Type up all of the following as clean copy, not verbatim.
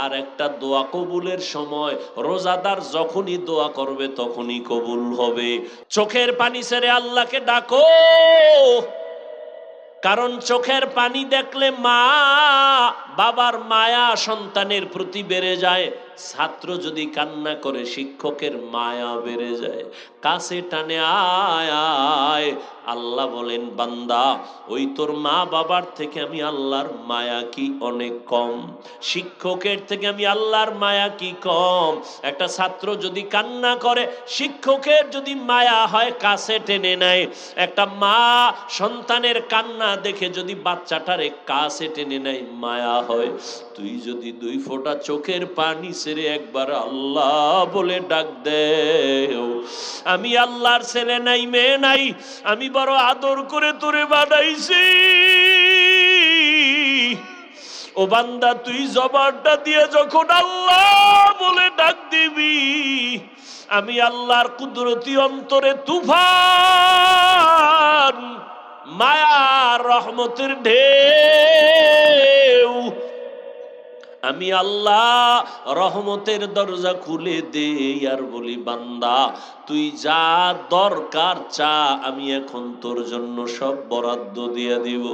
আর একটা দোয়া কবুলের সময় রোজাদার যখনই দোয়া করবে তখনই কবুল হবে। চোখের পানি ছেড়ে আল্লাহকে ডাকো, কারণ চোখের পানি দেখলে মা বাবার মায়া সন্তানের প্রতি বেড়ে যায়। ছাত্র যদি কান্না করে শিক্ষকের মায়া বেড়ে যায়। কাছে টানে আয় আয়। আল্লাহ বলেন, বান্দা ওই তোর মা বাবার থেকে আমি আল্লাহর মায়া কি অনেক কম? শিক্ষকের থেকে আমি আল্লাহর মায়া কি কম? একটা ছাত্র যদি কান্না করে শিক্ষকের যদি মায়া হয় কাছে টেনে নেয়। একটা মা সন্তানের কান্না দেখে যদি বাচ্চাটারে কাছে টেনে নেয় মায়া হয়। তুই যদি 2 ফোঁটা চোখের পানি ছেড়ে একবার আল্লাহ বলে ডাক দে, আমি আল্লাহর ছেলে নাই মেয়ে নাই, আমি বড় আদর করে তোরে বানাইছি, ও বান্দা তুই জবানটা দিয়ে যখন আল্লাহ বলে ডাক দিবি, আমি আল্লাহর কুদরতি অন্তরে তুফান মায়া রহমতের ঢেউ, আমি আল্লাহ রহমতের দরজা খুলে দেই আর বলি, বান্দা তুই যা দরকার চা, আমি এখন তোর জন্য সব বরাদ্দ দিয়ে দিব।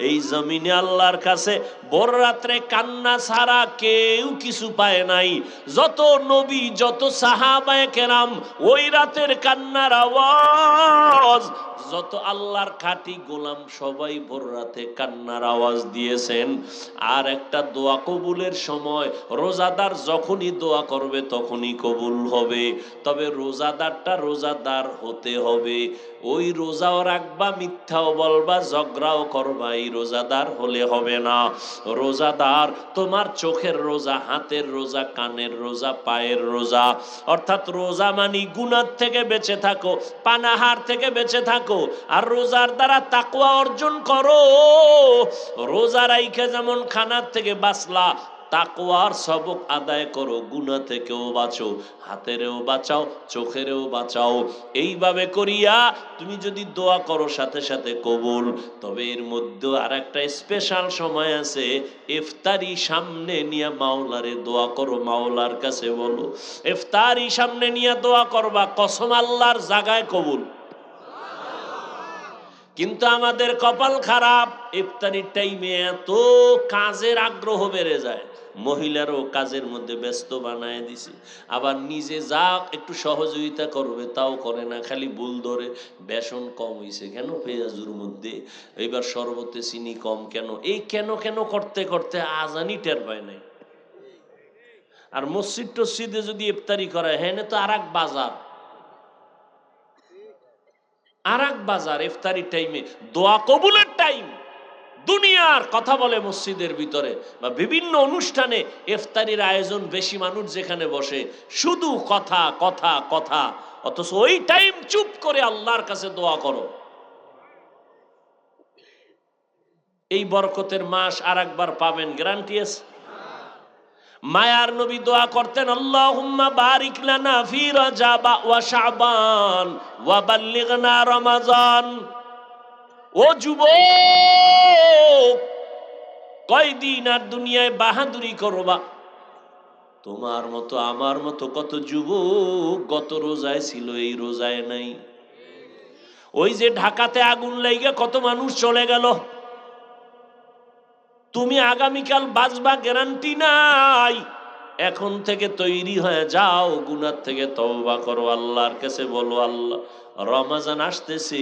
এই জমিনে আল্লাহর কাছে বড় রাত্রে কান্না ছাড়া কেউ কিছু পায় নাই। যত নবী যত সাহাবায়ে কেরাম ওই রাতের কান্নার আওয়াজ, যত আল্লাহর খাঁটি গোলাম সবাই ভোর রাতে কান্নার আওয়াজ দিয়েছেন। আর একটা দোয়া কবুলের সময় রোজাদার যখনই দোয়া করবে তখনই কবুল হবে। তবে রোজাদারটা রোজাদার হতে হবে। ওই রোজাও রাখবা, মিথ্যাও বলবা, ঝগড়াও করবা, এই রোজাদার হলে হবে না। রোজাদার তোমার চোখের রোজা, হাতের রোজা, কানের রোজা, পায়ের রোজা। অর্থাৎ রোজা মানি গুনাহ থেকে বেঁচে থাকো, পানাহার থেকে বেঁচে থাকো, আর রোজার দ্বারা তাকওয়া অর্জন করো। রোজা রাইখা যেমন খানার থেকে বাঁচলা, তাকওয়ার সবক আদায় করো, গুনাহ থেকেও বাঁচো, হাতেরও বাঁচাও, চোখেরও বাঁচাও। এইভাবে করিয়া তুমি যদি দোয়া করো সাথে সাথে কবুল। তবে এর মধ্যে আর একটা স্পেশাল সময় আছে, ইফতারি সামনে নিয়ে মাওলারে দোয়া করো, মাওলার কাছে বলো। ইফতারি সামনে নিয়ে দোয়া করবা, কসম আল্লাহর জায়গায় কবুল। কিন্তু আমাদের কপাল খারাপ, ইফতারির টাইমে এত কাজের আগ্রহ বেড়ে যায়, মহিলারও কাজের মধ্যে ব্যস্ত বানায় দিছে। আবার নিজে যা একটু সহযোগিতা করবে তাও করে না, খালি ভুল ধরে। বেসন কম হইছে কেন পেঁয়াজুর মধ্যে, এইবার শরবতে চিনি কম কেন, এই কেন কেন করতে করতে আজানি টের পায় নাই। আর মসজিদ টসজিদে যদি ইফতারি করে, হ্যাঁ তো আর এক বাজার, আর এক বাজার। ইফতারির টাইমে দোয়া কবুলের টাইম, দুনিয়ার কথা বলে মসজিদের ভিতরে বা বিভিন্ন অনুষ্ঠানে ইফতারির আয়োজন, বেশি মানুষ যেখানে বসে শুধু কথা কথা কথা, অথচ ওই টাইম চুপ করে আল্লাহর কাছে দোয়া করো। এই বরকতের মাস আর একবার পাবেন, গ্যারান্টি আছে। মায়ার নবী দোয়া করতেন, আল্লাহুম্মা বারিক লানা ফি রাজাব ওয়া শাবান ওয়া বাল্লিগনা রমাজান। ও যুবক, কয়দিন আর দুনিয়ায় বাহাদুরি করবা? তোমার মতো আমার মতো কত যুবক গত রোজায় ছিল, এই রোজায় নাই। ওই যে ঢাকাতে আগুন লাইগা কত মানুষ চলে গেল, তুমি আগামীকাল বাঁচবা গ্যারান্টি নাই। এখন থেকে তৈরি হয়ে যাও, গুনাহ থেকে তওবা করো, আল্লাহর কাছে বলো, আল্লাহ রমাজান আসতেছি,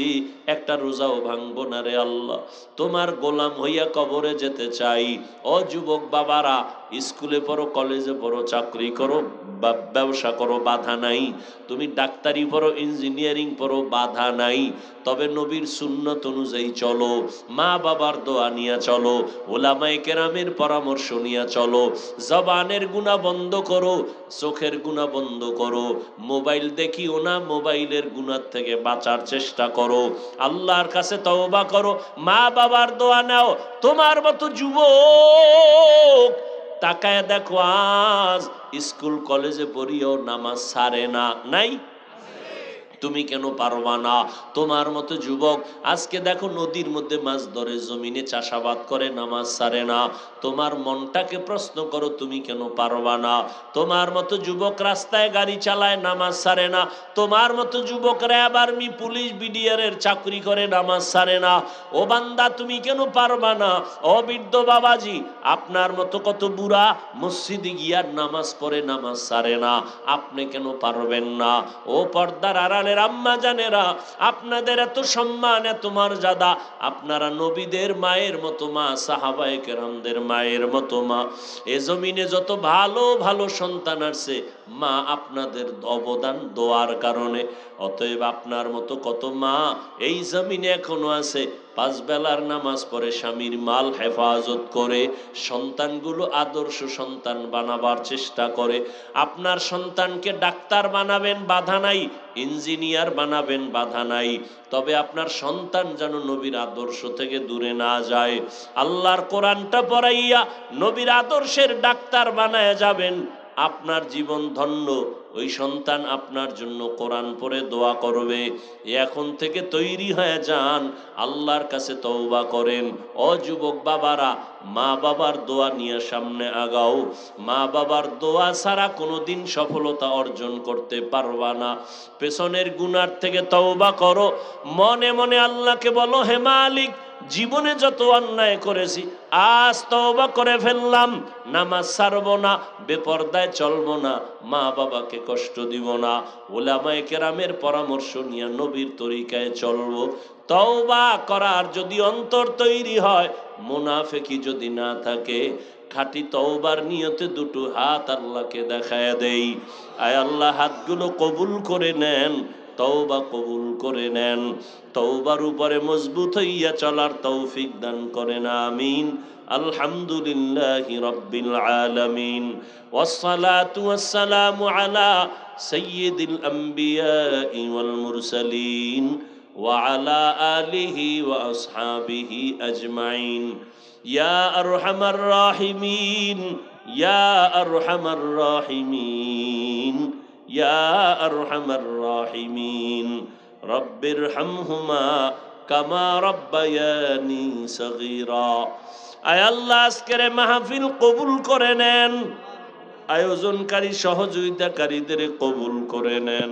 একটা রোজাও ভাঙবো না রে আল্লাহ, তোমার গোলাম হইয়া কবরে যেতে চাই। ও যুবক বাবারা, স্কুলে পড়ো, কলেজে পড়ো, চাকরি করো, ব্যবসা করো, বাধা নাই। তুমি ডাক্তারি পড়ো, ইঞ্জিনিয়ারিং পড়ো, বাধা নাই। তবে নবীর সুন্নত অনুযায়ী চলো, মা বাবার দোয়া নিয়ে চলো, ওলামায়ে কেরামের পরামর্শ নিয়ে চলো। জবানের গুনাহ বন্ধ করো, চোখের গুনাহ বন্ধ করো, মোবাইল দেখিও না, মোবাইলের গুনাহ থেকে বাঁচার চেষ্টা করো, আল্লাহর কাছে তওবা করো, মা বাবার দোয়া নাও। তোমার মতো যুবক তাকায় দেখো, আজ স্কুল কলেজে পড়িও নামাজ ছাড়ে না, নাই? তুমি কেন পারবা না? তোমার মতো যুবক আজকে দেখো নদীর মধ্যে মাছ ধরে, জমিনে চাষাবাদ করে, নামাজ ছাড়ে না। তোমার মনটাকে প্রশ্ন করো, তুমি কেন পারবা না? তোমার মতো যুবক রাস্তায় গাড়ি চালায়, নামাজ ছাড়ে না। তোমার মতো যুবক র্যাব, আর্মি, পুলিশ, বিডিআর এর চাকরি করে, নামাজ ছাড়ে না। ও বান্দা, তুমি কেন পারবা না? ও বৃদ্ধ বাবাজি, আপনার মতো কত বুড়া মসজিদে গিয়ার নামাজ পড়ে, নামাজ ছাড়ে না, আপনি কেন পারবেন না? ও পর্দার আড়ালের আম্মা জানেরা, আপনাদের এত সম্মান, এত মর্যাদা, আপনারা নবীদের মায়ের মতো মা, সাহাবায়ে কেরামদের মায়ের মতো মা। এ জমিনে যত ভালো ভালো সন্তান আসছে, মা আপনাদের অবদান দোয়ার কারণে। অতএব আপনার মতো কত মা এই জমিনে এখনো আছে, পাঁচ বেলার নামাজ পড়ে, স্বামীর মাল হেফাজত করে, সন্তানগুলো আদর্শ সন্তান বানাবার চেষ্টা করে। আপনার সন্তানকে ডাক্তার বানাবেন, বাধা নাই, ইঞ্জিনিয়ার বানাবেন, বাধা নাই, তবে আপনার সন্তান যেন নবীর আদর্শ থেকে দূরে না যায়। আল্লাহর কোরআনটা পড়াইয়া নবীর আদর্শের ডাক্তার বানায় যাবেন, আপনার জীবন ধন্য। ওই সন্তান আপনার জন্য কোরআন পড়ে দোয়া করবে। এখন থেকে তৈরি হয়ে যান, আল্লাহর কাছে তওবা করেন। ও যুবক বাবারা, মা বাবার দোয়া নিয়ে সামনে আগাও। মা বাবার দোয়া ছাড়া কোনোদিন সফলতা অর্জন করতে পারবা না। পেছনের গুনার থেকে তওবা করো, মনে মনে আল্লাহকে বলো, হে মালিক, জীবনে যত অন্যায় করেছি আজ তওবা করে ফেললাম, নামাজ ছাড়বো না, বেপরদায় চলবো না, মা বাবাকে কষ্ট দিব না, ওলামায়ে কেরামের পরামর্শ নিয়ে নবীর তরিকায় চলবো। তওবা করার যদি অন্তর তৈরি হয়, মুনাফিকি যদি না থাকে, খাঁটি তওবার নিয়তে দুটো হাত আল্লাহকে দেখায় দেই। আয় আল্লাহ, হাতগুলো কবুল করে নেন, তওবা কবুল করে নেন, তওবার উপরে মজবুত হইয়া চলার তৌফিক দান করেন, আমিন। আলহামদুলিল্লাহি রাব্বিল আলামিন, ওয়াসসালাতু ওয়াসসালামু আলা সাইয়্যিদিল আমবিয়াই ওয়াল মুরসালিন ওয়া আলা আলিহি ওয়া আসহাবিহি আজমাইন। ইয়া আরহামার রাহিমিন, ইয়া আরহামার রাহিমিন, ইয়া আরহামার রাহিমিন, রব্বিরহামহুমা কামা রব্বায়ানি সগীরা। আয় আল্লাহ, আজকের মাহফিল কবুল করে নেন, আয়োজনকারী সহযোগিতাকারীদের কবুল করে নেন।